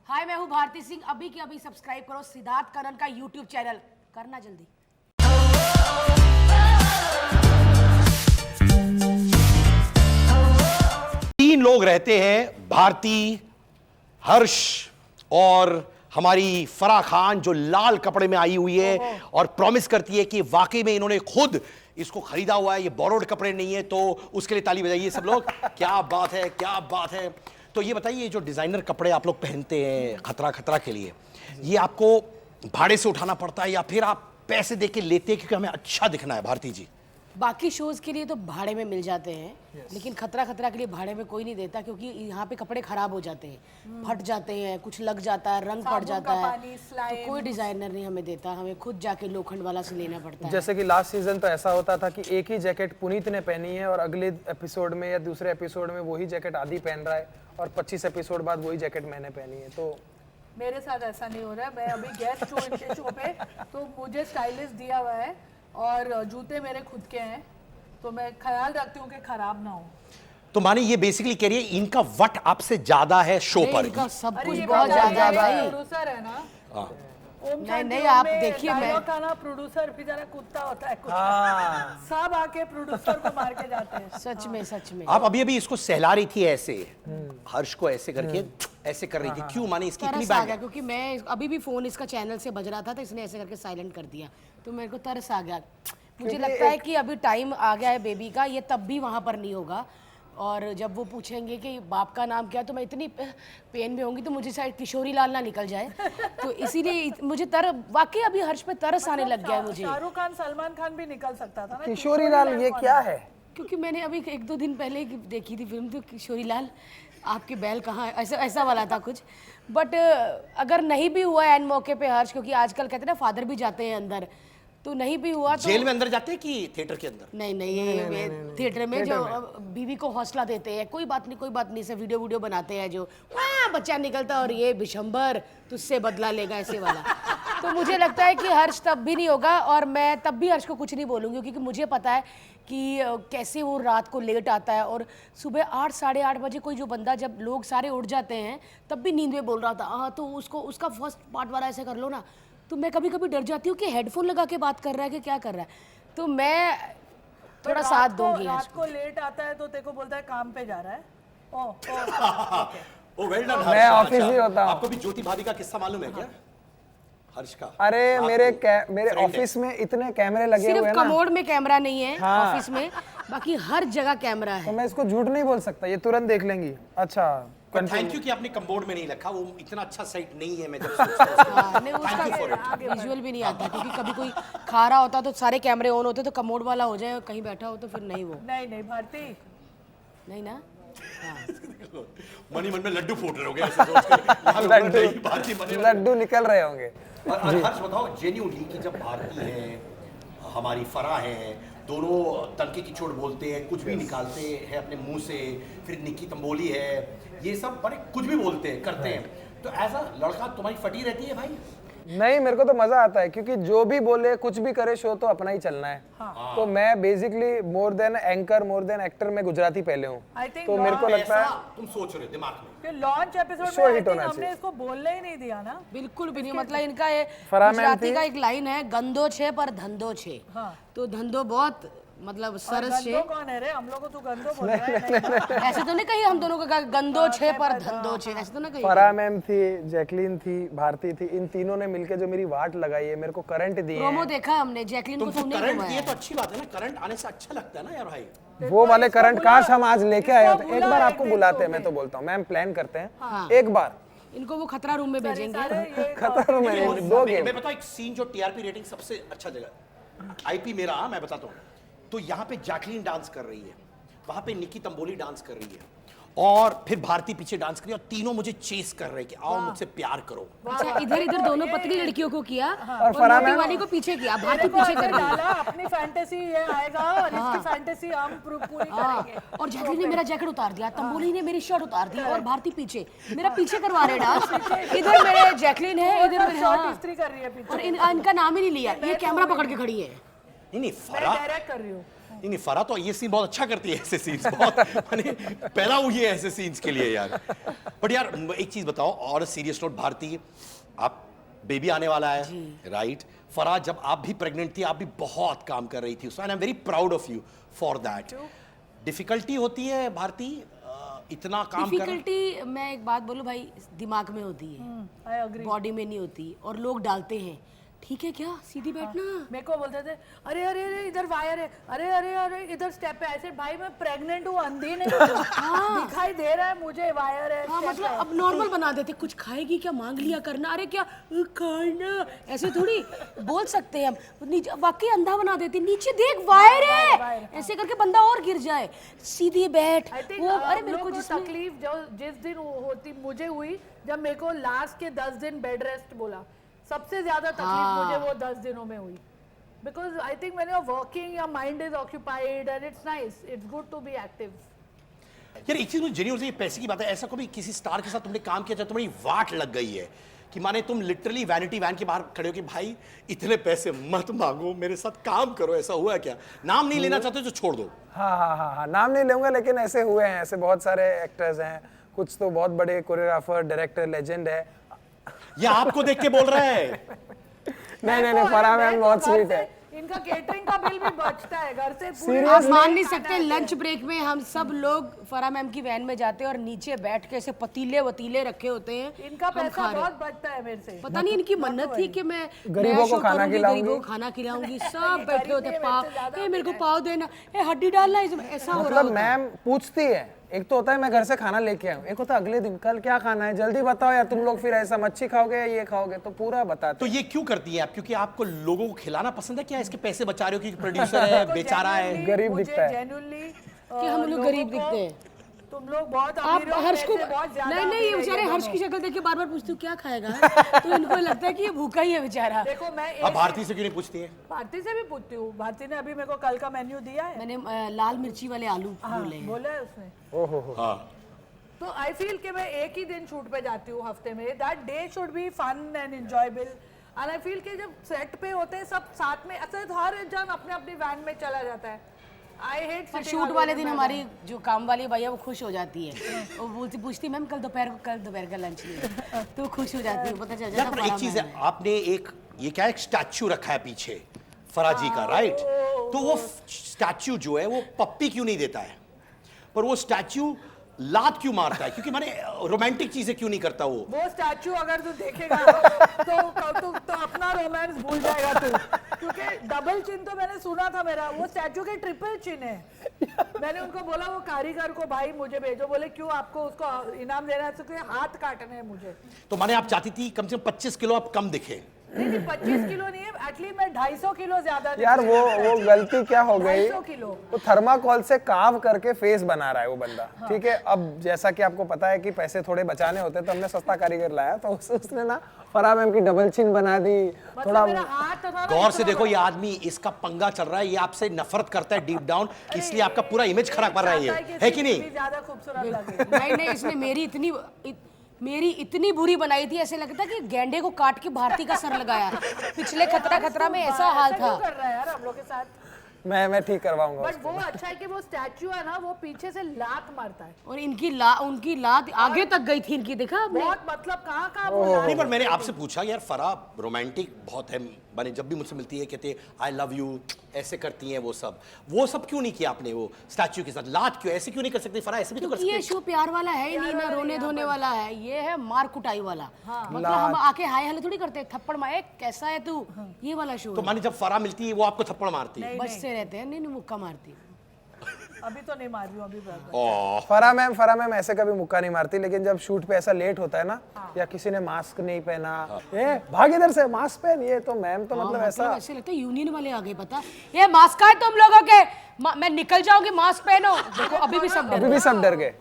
हाय, मैं हूँ भारती सिंह। अभी के अभी सब्सक्राइब करो सिद्धार्थ करण का यूट्यूब चैनल। करना जल्दी। तीन लोग रहते हैं, भारती, हर्ष और हमारी फराह खान, जो लाल कपड़े में आई हुई है और प्रॉमिस करती है कि वाकई में इन्होंने खुद इसको खरीदा हुआ है, ये बोरोड कपड़े नहीं है। तो उसके लिए ताली बजाइए सब लोग। क्या बात है, क्या बात है। तो ये बताइए, जो डिजाइनर कपड़े आप लोग पहनते हैं खतरा खतरा के लिए, ये आपको भाड़े से उठाना पड़ता है या फिर आप पैसे दे के लेते हैं क्योंकि हमें अच्छा दिखना है? भारती जी, बाकी शोज के लिए तो भाड़े में मिल जाते हैं, लेकिन खतरा खतरा के लिए भाड़े में कोई नहीं देता, क्योंकि यहाँ पे कपड़े खराब हो जाते हैं, फट जाते हैं, कुछ लग जाता है, रंग पड़ जाता है, तो कोई डिजाइनर नहीं हमें देता, हमें खुद जाके लोखंड वाला से लेना पड़ता है। जैसे कि लास्ट सीजन तो ऐसा होता था कि एक ही जैकेट पुनीत ने पहनी है और अगले एपिसोड में या दूसरे एपिसोड में वही जैकेट आदि पहन रहा है और 25 एपिसोड बाद वही जैकेट मैंने पहनी है। तो मेरे साथ ऐसा नहीं हो रहा है। मैं अभी गेस्ट हूँ इनके शो पे, तो मुझे स्टाइलिस्ट दिया हुआ है और जूते मेरे खुद के हैं, तो मैं ख्याल रखती हूँ कि खराब ना हो। तो माने ये बेसिकली कह रही है इनका वट आपसे ज्यादा है शो पर। इनका सब अरे कुछ ये बहुत ज्यादा है भाई। प्रोड्यूसर है ना। हाँ। ओम नहीं, शांति नहीं, ओम आप में देखिए, मैं- डायलॉग का ना प्रोड्यूसर भी जरा कुत्ता होता है, कुत्ता। सब आके प्रोड्यूसर को मार के जाते हैं। सच में, सच में। आप अभी अभी इसको सहला रही थी ऐसे, हर्ष को ऐसे करके ऐसे कर रही थी, क्यों? माने इसकी इतनी तरस आ बैग गया, है? क्योंकि मैं अभी भी फोन इसका चैनल से बज रहा था, तो इसने ऐसे करके साइलेंट कर दिया, तो मेरे को तरस आ गया। मुझे लगता है कि अभी टाइम आ गया है बेबी का, ये तब भी वहां पर नहीं होगा। और जब वो पूछेंगे कि बाप का नाम क्या, तो मैं इतनी पेन में होंगी, तो मुझे शायद किशोरी लाल ना निकल जाए। तो इसीलिए मुझे वाकई अभी हर्ष पे तरस आने लग गया है मुझे, शाहरुख खान, सलमान खान भी निकल सकता था ना। किशोरी लाल ये क्या है? क्योंकि मैंने अभी 1-2 दिन पहले देखी थी फिल्म, तो किशोरी लाल आपके बैल कहाँ है, ऐसा ऐसा वाला था कुछ। बट अगर नहीं भी हुआ एन मौके पे हर्ष, क्योंकि आजकल कहते हैं ना फादर भी जाते हैं अंदर, तो नहीं भी हुआ तो जेल में अंदर जाते हैं कि थिएटर के अंदर? नहीं, ये थिएटर में जो बीवी को हौसला देते हैं, कोई बात नहीं, कोई बात नहीं, से वीडियो बनाते हैं, जो बच्चा निकलता और ये बिशंबर तुझसे बदला लेगा, ऐसे वाला। तो मुझे लगता है कि हर्ष तब भी नहीं होगा, और मैं तब भी हर्ष को कुछ नहीं बोलूँगी, क्योंकि मुझे पता है कि कैसे वो रात को लेट आता है, और सुबह 8 साढ़े 8 बजे कोई जो बंदा, जब लोग सारे उठ जाते हैं, तब भी नींद में बोल रहा था, हाँ तो उसको उसका फर्स्ट पार्ट वाला ऐसे कर लो ना। तो मैं कभी कभी डर जाती हूँ कि हेडफोन लगा के बात कर रहा है कि क्या कर रहा है, तो मैं थोड़ा साथ दूंगी। रात को लेट आता है तो तेरे को बोलता है काम पे जा रहा है। ओ वेल डन। मैं ऑफिस ही होता हूँ। आपको भी ज्योति भाभी का किस्सा मालूम है क्या? हर्ष का? अरे मेरे ऑफिस में इतने कैमरे लगे हुए सिर्फ हैं ना, कमोड में कैमरा नहीं है ऑफिस में, बाकी हर जगह कैमरा तो है। मैं इसको झूठ नहीं बोल सकता, ये तुरंत देख लेंगी। अच्छा, थैंक यू कि आपने कमबोर्ड में नहीं रखा, वो इतना अच्छा साइट नहीं है। मैं जब सोचता हूँ नहीं, उसका विजुअल भी नहीं आता, क्योंकि कभी कोई खा रहा होता तो सारे कैमरे ऑन होते, तो कमोड वाला हो जाए, कहीं बैठा हो तो फिर नहीं, वो नहीं भारती, नहीं ना। मनी मन में लड्डू फूट रहे होंगे ऐसे सोच के। भारती मनी मन- लड्डू निकल रहे होंगे। और हर्ष बताओ जेन्युइनली कि जब भारती है, हमारी फराह है, दोनों तनके की चोट बोलते हैं, कुछ भी निकालते हैं अपने मुंह से, फिर निक्की तंबोली है, ये सब बड़े कुछ भी बोलते हैं, करते हैं, तो एज अ लड़का तुम्हारी फटी रहती है भाई? नहीं, मेरे को तो मजा आता है, क्योंकि जो भी बोले कुछ भी करे, शो तो अपना ही चलना है। तो मैं basically more than anchor, more than actor, मैं गुजराती पहले हूँ, तो मेरे को लगता है ऐसा तुम सोच रहे हो दिमाग में? कि लॉन्च एपिसोड शो में हिट होना हमने चाहिए। इसको बोलने ही नहीं दिया ना। बिल्कुल भी नहीं, मतलब इनका ये फराह मैम गुजराती थी। का एक लाइन है, गंदो छे पर धंधो छे। हाँ। तो धंधो बहुत मतलब सरस छे। गंदो कौन है रे? हम लोग को तू गंदो बोल रहा है। ऐसे तो नहीं कही हम दोनों का गंदो छे पर धंधो छे, ऐसे तो ना कही। फराह मैम थी, जैकलीन थी, भारती थी, इन तीनों ने मिलके जो मेरी वाट लगाई है, मेरे को करंट दिए प्रोमो हैं। देखा हमने, जैकलीन को तुमको तुमने करंट घुमाया दिए है। तो अच्छी बात है ना, करंट आने से अच्छा लगता है ना यार भाई। वो वाले करंट काश हम आज लेके आए होते। एक बुला बार एक आपको दिन बुलाते हैं, शो मैं पे। तो बोलता हूँ मैम, प्लान करते हैं हाँ। एक बार। इनको वो खतरा रूम में भेजेंगे। खतर में दो गेम। मैं बताऊं एक सीन जो टीआरपी रेटिंग सबसे अच्छा जगह, आईपी मेरा, मैं बताता हूँ। तो यहाँ पे जैकलीन डांस कर रही है, वहां पे निक्की तंबोली डांस कर रही है, और फिर भारती पीछे डांस कर रही है, और तीनों मुझे चेस कर रहे हैं कि आओ मुझसे प्यार करो। अच्छा, इधर इधर दोनों पतली लड़कियों को किया और फराह मोटी मैम वाली को पीछे किया, भारती तेरे को पीछे ऐसे कर रही है। डाला, अपनी फैंटेसी ये आएगा और इसकी फैंटेसी हम पूरी करेंगे। और जैकलीन ने मेरा जैकेट उतार दिया, तंबोली ने मेरी शर्ट उतार दी, और भारती पीछे मेरा पीछे करवा रहे डांस। इधर मेरे जैकलिन है, इधर मेरे, शॉर्ट हाँ। इस्त्री कर रही है पीछे। और इनका नाम ही नहीं लिया, ये कैमरा पकड़ के खड़ी है। नहीं मैं फरा डायरेक्ट कर रही हूँ। नहीं फरा तो ये सीन बहुत अच्छा करती है, ऐसे सीन्स बहुत माने पैदा हुई है ऐसे सीन्स के लिए यार। बट यार एक चीज बताओ, और सीरियस नोट, भारती आप बेबी आने वाला है राइट? फरा जब आप भी प्रेग्नेंट थी आप भी बहुत काम कर रही थी, so I am very proud of you for that. Difficulty होती है भारती इतना काम कर? डिफिकल्टी मैं एक बात बोलूं भाई, दिमाग में होती है, आई एग्री। बॉडी में नहीं होती। और लोग डालते हैं ठीक है क्या, सीधी बैठना। मेरे को बोलते थे अरे अरे अरे इधर वायर है, अरे अरे अरे इधर स्टेप है। ऐसे भाई मैं प्रेग्नेंट हूँ, अंधी नहीं हूँ, दिखाई दे रहा है मुझे वायर है, हाँ step मतलब है। अब नॉर्मल बना देते, कुछ खाएगी क्या, मांग लिया करना, अरे क्या खाना, ऐसे थोड़ी बोल सकते हैं हम। नीचे वाकई अंधा बना देते, नीचे देख वायर है, ऐसे करके बंदा और गिर जाए। सीधी बैठ I think, वो, अरे हम मेरे लोग को को जिसमें तकलीफ जो जिस दिन होती मुझे हुई, जब मेरे को लास्ट के 10 दिन बेड रेस्ट बोला, सबसे ज्यादा तकलीफ मुझे वो 10 दिनों में हुई। Because I think when you are working your mind is occupied and it's nice, it's good to be active. यार एक चीज मुझे जेन्युइन ये पैसे की बात है, ऐसा कभी किसी स्टार के साथ तुमने काम किया जब तुम्हारी वाट लग गई है कि माने तुम लिटरली वैनिटी वैन के बाहर खड़े हो कि भाई इतने पैसे मत मांगो, मेरे साथ काम करो, ऐसा हुआ है क्या? नाम नहीं लेना चाहते तो छोड़ दो। हाँ, नाम नहीं लूंगा, लेकिन ऐसे हुए हैं, ऐसे बहुत सारे एक्टर्स हैं, कुछ तो बहुत बड़े कोरियोग्राफर, डायरेक्टर, लेजेंड है। ये आपको देख के बोल रहा है? नहीं, फराह मैम बहुत स्वीट है। इनका केटरिंग का बिल भी बचता है घर से। आप मान नहीं सकते, लंच ब्रेक में हम सब लोग फरा मैम की वैन में जाते हैं और नीचे बैठ के ऐसे पतीले वतीले रखे होते हैं, इनका हम पैसा खा रहे बहुत बचता है मेरे से। पता नहीं इनकी मन्नत थी कि मैं गरीबों नया को शो खाना करूंगी, खिलाऊंगी। गरीबों को खाना खिलाऊंगी। सब ये बैठे गरीब होते नहीं है, पाव, मेरे से ज्यादा मेरे को पाव देना, हड्डी डालना, इसमें ऐसा हो रहा मतलब होता है। मैम पूछती है, एक तो होता है मैं घर से खाना लेके आऊँ, एक होता है अगले दिन कल क्या खाना है, जल्दी बताओ यार, तुम लोग फिर ऐसा मच्छी खाओगे या ये खाओगे, तो पूरा बताते। तो ये क्यों करती है आप? क्योंकि आपको लोगों को खिलाना पसंद है क्या? इसके पैसे बचा रहे हो क्योंकि प्रोड्यूसर है, बेचारा है? गरीब दिखता है। जेन्युइनली कि हम लोग गरीब दिखते हैं। तुम लोग बहुत आप अमीर हो, हर्ष को पैसे बहुत ज्यादा नहीं अमीर ये है बेचारे ये हर्ष की दोनों। शक्ल देख के बार बार पूछती हूँ क्या खाएगा, तो इनको लगता है कि ये भूखा ही है बेचारा। देखो मैं अब भारती से क्यों नहीं पूछती है? भारती से भी पूछती हूँ। भारती ने अभी मेरे को कल का मेन्यू दिया है। मैंने लाल मिर्ची वाले आलू बोले हैं। बोला है उसने। ओहो, हाँ तो आई फील कि मैं एक ही दिन शूट पे जाती हूँ हफ्ते में, that day should be fun and enjoyable. And I feel कि जब सेट पे होते हैं सब साथ में, अच्छा हर जन अपने अपनी वैन में चला जाता है। आई हेट पर शूट वाले दिन हमारी जो काम वाली भैया वो खुश हो जाती है, वो बोलती पूछती मैम कल दोपहर का लंच लिए, तो खुश हो जाती है, पता चल यार जाता पर एक चीज है, आपने ये क्या एक स्टैच्यू रखा है पीछे फराजी का, राइट? तो वो स्टैच्यू जो है वो पप्पी क्यों नहीं देता है, पर वो स्टैच्यू लात क्यों मारता है? क्योंकि माने रोमांटिक चीजें क्यों नहीं करता वो? वो स्टैचू अगर तू देखेगा तो अपना रोमांस भूल जाएगा तू, क्योंकि डबल चिन तो मैंने सुना था मेरा, वो स्टैचू के ट्रिपल चिन है। मैंने उनको बोला वो कारीगर को भाई मुझे भेजो, बोले क्यों, आपको उसको इनाम देना है, तो हाथ काटने हैं मुझे। तो माने आप चाहती थी कम से कम 25 किलो आप कम दिखे? नहीं 25 किलो नहीं है, एटलीस्ट मैं 250 किलो ज्यादा यार वो गलती क्या हो गई, 250 किलो। वो थर्माकोल से काव करके फेस बना रहा है वो बंदा। ठीक है, अब जैसा कि आपको पता है कि पैसे थोड़े बचाने होते हैं, तो हमने सस्ता कारीगर लाया, तो उसने ना फराह मैम की डबल चिन बना दी थोड़ा। मेरा हाथ था ना गौर से इतना देखो, ये आदमी इसका पंगा चल रहा है, ये आपसे नफरत करता है डीप डाउन, इसलिए आपका पूरा इमेज खराब कर रहा है, ये है कि नहीं? ज्यादा खूबसूरत लगे। नहीं इसने मेरी इतनी बुरी बनाई थी, ऐसे लगता कि गेंडे को काट के भारती का सर लगाया। पिछले खतरा में ऐसा हाल था। क्यों कर रहा है यार हम लोग के साथ? मैं ठीक करवाऊंगा बट वो अच्छा है कि वो स्टैचू है ना, वो पीछे से लात मारता है और उनकी लात आगे तक गई थी इनकी, देखा आपने? बहुत, मतलब कहाँ वो लात। नहीं पर मैंने आपसे पूछा यार, फराह रोमांटिक बहुत है, मैंने जब भी मुझसे मिलती है कहते आई लव यू, ऐसे करती हैं वो सब क्यों नहीं किया आपने? वो स्टैच्यू के साथ लात क्यों, ऐसे क्यों नहीं कर सकती फराह? ऐसे भी तो कर क्योंकि ये सकती शो प्यार वाला है ही नहीं ना, रोने धोने वाला है, ये है मार कुटाई वाला। मतलब हम आके हाय हेलो थोड़ी करते, थप्पड़ मारे कैसा है तू, ये वाला शो तो माने जब फराह मिलती है वो आपको थप्पड़ मारती है? बचते रहते हैं, नहीं मुक्का मारती। अभी तो नहीं मार रही हूँ, अभी बराबर। फराह मैम ऐसे कभी मुक्का नहीं मारती, लेकिन जब शूट पे ऐसा लेट होता है ना, या किसी ने मास्क नहीं पहना, ये भाग इधर से मास्क पहन, ये तो मैम तो मतलब ऐसा ऐसे लगता है यूनियन वाले आ गए, पता ये मास्क है तुम लोगों के, मैं निकल जाऊंगी, मास्क पहनो। देखो अभी भी सब डर गए।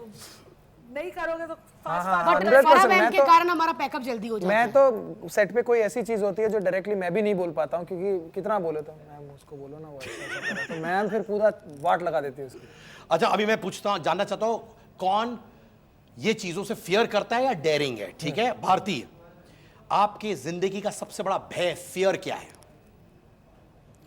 नहीं करोगे तो बट 100% फराह मैम मैं के तो- कारण हमारा पैकअप जल्दी हो जाता है। मैं तो सेट पे कोई ऐसी चीज होती है जो डायरेक्टली मैं भी नहीं बोल पाता हूँ, क्योंकि कितना बोले तो मैम उसको बोलो ना, वो ऐसा करो, तो मैम फिर पूरा वाट लगा देती है उसकी। अच्छा अभी मैं जानना चाहता हूँ कौन ये चीजों से फियर करता है या डेयरिंग है? ठीक है भारती, आपके जिंदगी का सबसे बड़ा भय, फियर क्या है?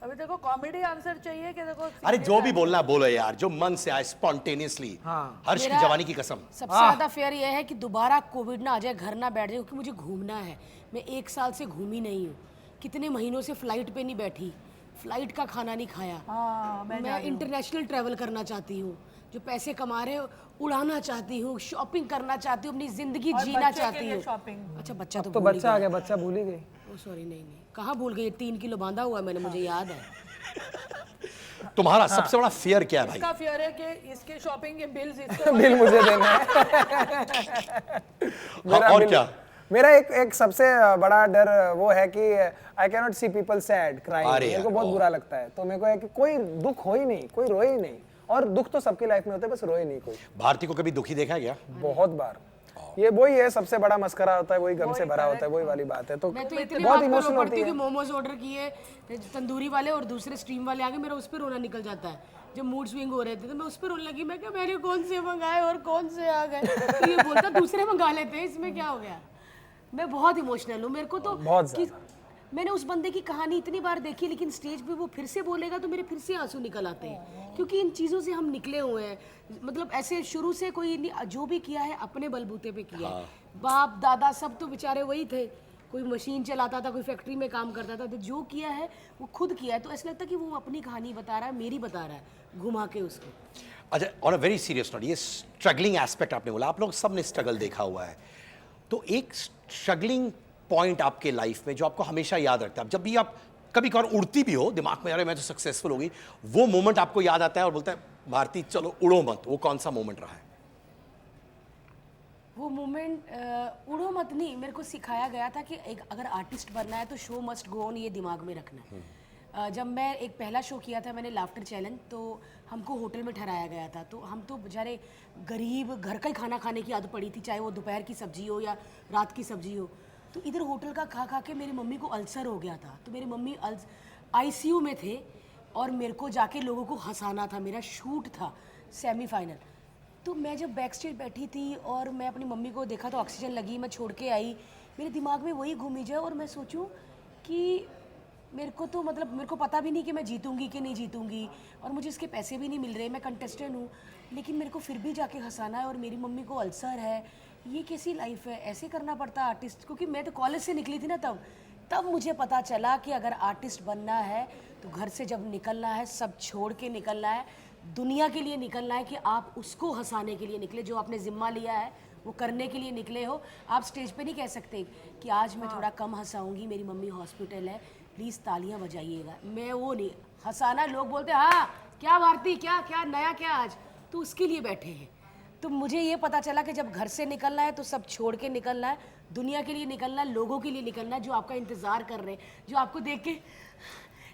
अभी देखो कॉमेडी आंसर चाहिए कि देखो अरे जो भी बोलना है बोलो यार, जो मन से आए स्पॉन्टेनियसली। हर्ष की मेरा जवानी की कसम। सबसे ज्यादा फेयर ये है कि दोबारा कोविड ना आ जाए, घर ना बैठ जाए, क्योंकि मुझे घूमना है। मैं 1 साल से घूमी नहीं हूँ, कितने महीनों से फ्लाइट पे नहीं बैठी, फ्लाइट का खाना नहीं खाया। हाँ मैं इंटरनेशनल ट्रैवल करना चाहती हूँ, जो पैसे कमा रहे हो उड़ाना चाहती हूँ, शॉपिंग करना चाहती हूँ, अपनी जिंदगी जीना चाहती हूँ। शॉपिंग अच्छा बच्चा तो भूल ही बच्चा आ गया, बच्चा भूल ही गई। गया। ओ सॉरी, नहीं नहीं, कहाँ भूल गई, 3 किलो बांधा हुआ है मैंने, मुझे याद है। तुम्हारा सबसे बड़ा फियर क्या है भाई? इसका फियर है कि इसके शॉपिंग के बिल्स इसको बिल मुझे देना है। हाँ, और क्या? मेरा एक सबसे बड़ा डर वो है कि I can not see people sad crying. अरे मेरे को यार, बहुत बुरा लगता है, तो मेरे को है कि कोई दुख हो ही नहीं, कोई रोए ही नहीं। और दुख तो सबकी लाइफ में होता है, बस रोए नहीं कोई। भारती को कभी दुखी देखा है क्या? बहुत बार। ये वही है, सबसे बड़ा मस्करा होता है, वही गम से भरा होता है, वही वाली बात है। तो मैं तो इतनी बहुत बात इमोशनल रो होती पड़ती हूँ है। कि मोमोज ऑर्डर किए तंदूरी वाले और दूसरे स्ट्रीम वाले आ गए, मेरा उस पर रोना निकल जाता है। जब मूड स्विंग हो रहे थे तो मैं उस पर रोने लगी, मैं क्या मैंने कौन से मंगाए और कौन से आ गए, तो ये बोलता दूसरे मंगा लेते हैं, इसमें क्या हो गया। मैं बहुत इमोशनल हूँ, मेरे को तो बहुत कि मैंने उस बंदे की कहानी इतनी बार देखी, लेकिन स्टेज पे वो फिर से बोलेगा तो मेरे फिर से आंसू निकल आते हैं, क्योंकि इन चीज़ों से हम निकले हुए हैं। मतलब ऐसे शुरू से कोई नहीं, जो भी किया है अपने बलबूते पे किया है। बाप दादा सब तो बेचारे वही थे, कोई मशीन चलाता था, कोई फैक्ट्री में काम करता था, तो जो किया है वो खुद किया है। तो ऐसा लगता है कि वो अपनी कहानी बता रहा है, मेरी बता रहा है घुमा के उसको। अच्छा, on a very serious note, ये स्ट्रगलिंग एस्पेक्ट आपने बोला, आप लोग सब ने स्ट्रगल देखा हुआ है, तो एक स्ट्रगलिंग पॉइंट आपके लाइफ में जो आपको हमेशा याद रखता है, जब भी आप कभी कभार उड़ती भी हो दिमाग में, अरे मैं तो सक्सेसफुल हो गई, वो मोमेंट आपको याद आता है और बोलता है भारती चलो उड़ो मत, वो कौन सा मोमेंट रहा है? वो मोमेंट उड़ो मत नहीं, मेरे को सिखाया गया था कि एक अगर आर्टिस्ट बनना है तो शो मस्ट गो ऑन, ये दिमाग में रखना है। जब मैं एक पहला शो किया था मैंने लाफ्टर चैलेंज, तो हमको होटल में ठहराया गया था, तो हम तो बेचारे गरीब घर का ही खाना खाने की आदत पड़ी थी, चाहे वो दोपहर की सब्जी हो या रात की सब्जी हो। तो इधर होटल का खा खा के मेरी मम्मी को अल्सर हो गया था, तो मेरी मम्मी आईसीयू में थे और मेरे को जाके लोगों को हंसाना था। मेरा शूट था सेमीफाइनल, तो मैं जब बैक स्टेज बैठी थी और मैं अपनी मम्मी को देखा तो ऑक्सीजन लगी, मैं छोड़ के आई, मेरे दिमाग में वही घूमी जाए और मैं सोचूं कि मेरे को तो मतलब मेरे को पता भी नहीं कि मैं जीतूंगी कि नहीं जीतूंगी, और मुझे इसके पैसे भी नहीं मिल रहे, मैं कंटेस्टेंट हूँ, लेकिन मेरे को फिर भी जाके हंसाना है और मेरी मम्मी को अल्सर है। ये कैसी लाइफ है, ऐसे करना पड़ता आर्टिस्ट। क्योंकि मैं तो कॉलेज से निकली थी ना, तब मुझे पता चला कि अगर आर्टिस्ट बनना है तो घर से जब निकलना है सब छोड़ के निकलना है, दुनिया के लिए निकलना है, कि आप उसको हंसाने के लिए निकले, जो आपने जिम्मा लिया है वो करने के लिए निकले हो। आप स्टेज पे नहीं कह सकते कि आज मैं थोड़ा कम हंसाऊंगी, मेरी मम्मी हॉस्पिटल है, प्लीज़ तालियां बजाइएगा। मैं वो नहीं हंसाना, लोग बोलते हाँ क्या भारती, क्या क्या नया क्या आज, तो उसके लिए बैठे हैं। तो मुझे ये पता चला कि जब घर से निकलना है तो सब छोड़ के निकलना है, दुनिया के लिए निकलना है, लोगों के लिए निकलना है जो आपका इंतज़ार कर रहे हैं, जो आपको देख के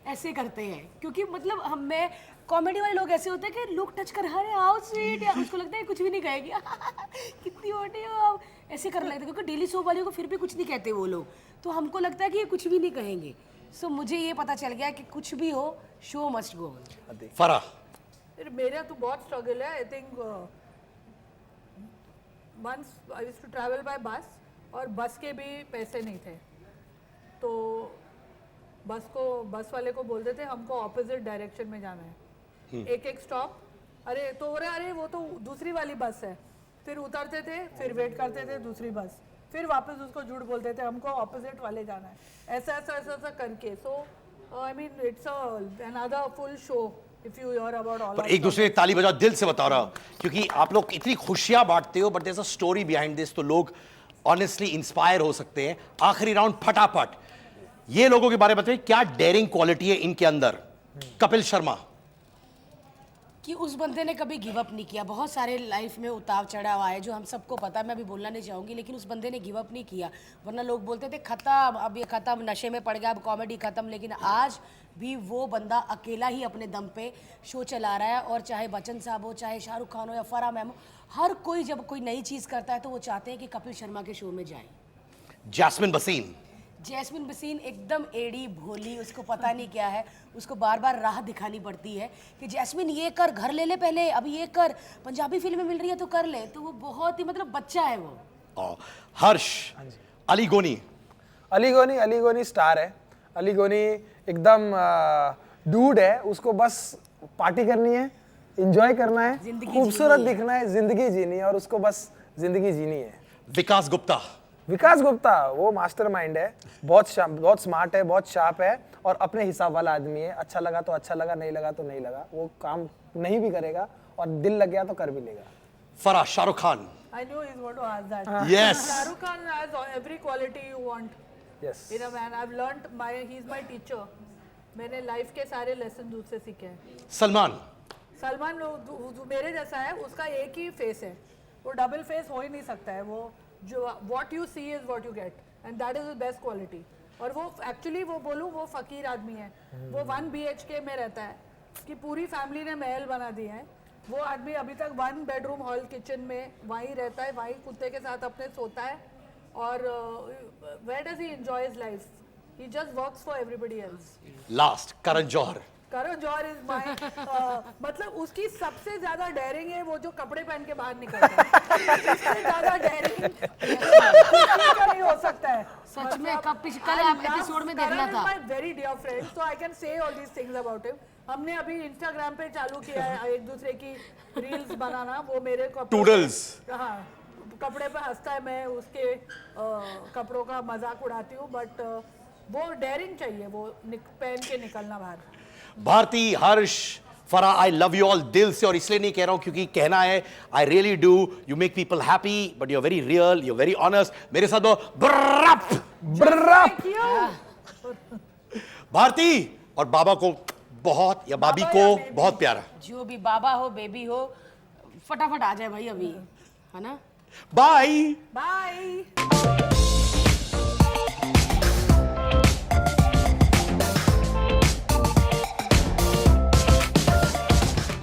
ऐसे करते हैं। क्योंकि मतलब मैं कॉमेडी वाले लोग ऐसे होते हैं कि लोग टच कर, अरे आओ स्वीट, या उसको लगता है कुछ भी नहीं कहेगी कितनी मोटी हो आप, ऐसे कर लेते हैं। क्योंकि डेली शो वाले को फिर भी कुछ नहीं कहते वो लोग, तो हमको लगता है कि ये कुछ भी नहीं कहेंगे। सो मुझे ये पता चल गया कि कुछ भी हो, शो मस्ट गो ऑन। फरा, मेरा तो बहुत स्ट्रगल है। I think once I used to travel by bus, और बस के भी पैसे नहीं थे, तो बस वाले को बोलते थे हमको ऑपोजिट डायरेक्शन में जाना है, एक एक स्टॉप, अरे तो बोले अरे वो तो दूसरी वाली बस है, फिर उतरते थे, फिर वेट करते थे दूसरी बस, फिर वापस उसको झूठ बोलते थे हमको ऑपोजिट वाले जाना है, ऐसा ऐसा ऐसा ऐसा करके। So I mean it's another full show if you hear about all पर our एक दूसरे की ताली बजाओ, दिल से बता रहा हूं, क्योंकि आप लोग इतनी खुशियां बांटते हो, but there is a story behind this, तो लोग ऑनेस्टली इंस्पायर हो सकते हैं। आखिरी राउंड फटाफट, ये लोगों के बारे में बताइए, क्या डेयरिंग क्वालिटी है इनके अंदर? कपिल शर्मा, कि उस बंदे ने कभी गिव अप नहीं किया। बहुत सारे लाइफ में उतार चढ़ाव आए जो हम सबको पता है, मैं अभी बोलना नहीं चाहूँगी, लेकिन उस बंदे ने गिव अप नहीं किया। वरना लोग बोलते थे खत्म, अब ये खत्म, नशे में पड़ गया, अब कॉमेडी खत्म, लेकिन आज भी वो बंदा अकेला ही अपने दम पे शो चला रहा है। और चाहे बच्चन साहब हो, चाहे शाहरुख खान हो या फराह मैम हो, हर कोई जब कोई नई चीज़ करता है तो वो चाहते हैं कि कपिल शर्मा के शो में जाए। जैस्मिन बसीन, जैस्मिन बसीन एकदम एड़ी भोली, उसको पता नहीं क्या है, उसको बार बार राह दिखानी पड़ती है कि जैस्मिन ये कर, घर ले ले पहले, अभी ये कर, पंजाबी फिल्म मिल रही है तो कर ले, तो वो बहुत ही मतलब बच्चा है वो। हर्ष, अली गोनी अली गोनी स्टार है। अली गोनी एकदम डूड है, उसको बस पार्टी करनी है, एंजॉय करना है, जिंदगी खूबसूरत जीनी है। दिखना है, जिंदगी जीनी है और उसको बस जिंदगी जीनी है। विकास गुप्ता, विकास गुप्ता वो मास्टरमाइंड है, बहुत स्मार्ट है, बहुत शार्प है और अपने हिसाब वाला आदमी है। अच्छा लगा तो अच्छा लगा, नहीं लगा तो नहीं लगा, वो काम नहीं भी करेगा और दिल लग गया तो कर भी लेगा। Farah, Shahrukh Khan. I knew he's going to ask that. Yes. Shahrukh Khan has every quality you want yes in a man. I've learned he's my teacher. मैंने लाइफ के सारे लेसन उससे सीखे हैं। सलमान, सलमान मेरे जैसा है, उसका एक ही फेस है, वो डबल फेस हो ही नहीं सकता है। वो जो what you see is what you get and that is the best quality. और वो एक्चुअली वो बोलूँ वो फकीर आदमी है। वो 1 BHK में रहता है कि पूरी फैमिली ने महल बना दिए हैं। वो आदमी अभी तक 1 बेडरूम हॉल किचन में वहीं रहता है, वहीं कुत्ते के साथ अपने सोता है। और where does he enjoy his life? He just works for everybody else. Last Karan Johar. Karan Johar is my मतलब उसकी सबसे ज्यादा डेयरिंग है वो जो कपड़े पहन के बाहर निकलता है। इससे ज्यादा डेयरिंग नहीं हो सकता है। सच में कल आप एपिसोड में देखना था। My very dear friend, so I can say all these things about him. हमने अभी इंस्टाग्राम पे चालू किया है एक दूसरे की रील्स बनाना। वो मेरे टूडल्स। हाँ, कपड़े पे हंसता है, मैं उसके कपड़ों का मजाक उड़ाती हूँ। बट वो डेयरिंग चाहिए, वो पहन के निकलना बाहर। Bharti, Harsh, Farah, I love you all दिल से। और इसलिए नहीं कह रहा हूं क्योंकि कहना है I really do. You make people happy but you are very real, you are very honest. मेरे साथ वो भारती और बाबा को बहुत, या बाबी को बहुत प्यारा। जो भी बाबा हो बेबी हो फटाफट आ जाए भाई अभी, है ना? Bye bye.